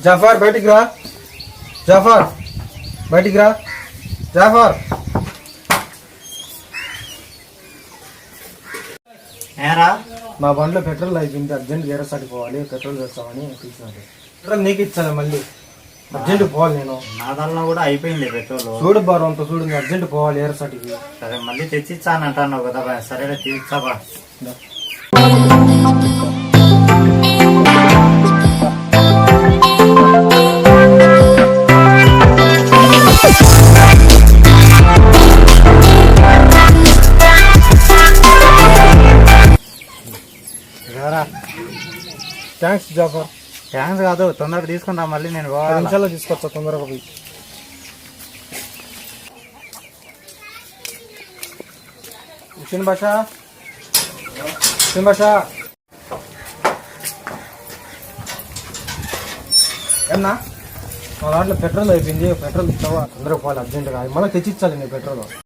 జాఫర్ బయటికి రా. జాఫర్ బయటికి రా. జాఫర్ ఏరా మా బండిలో పెట్రోల్ అయిపోయింది, అర్జెంట్ వేరే సాటికి పోవాలి, పెట్రోల్ వేస్తామని తీసుకున్నాను. పెట్రోల్ నీకు ఇచ్చాను, మళ్ళీ అర్జెంట్ పోవాలి. నేను నా దానిలో కూడా అయిపోయింది పెట్రోల్. చూడు బారు అంత చూడు, అర్జెంట్ పోవాలి వేరే సాటికి. సరే మళ్ళీ తెచ్చిచ్చానంటాను కదా బా. సరేలే తీర్చాబా. థ్యాంక్స్ జాఫర్. థ్యాంక్స్ కాదు, తొందరగా తీసుకుంటా. మళ్ళీ నేను 10 నిమిషాల్లో తీసుకొచ్చా, తొందరగా పోయి. హుసేన్ బాషా, హుసేన్ బాషా ఏమన్నా మా దాంట్లో పెట్రోల్ అయిపోయింది, పెట్రోల్ ఇస్తావా? తొందరగా పోవాలి అర్జెంటుగా, మళ్ళీ తెచ్చిచ్చాలి నీ పెట్రోల్.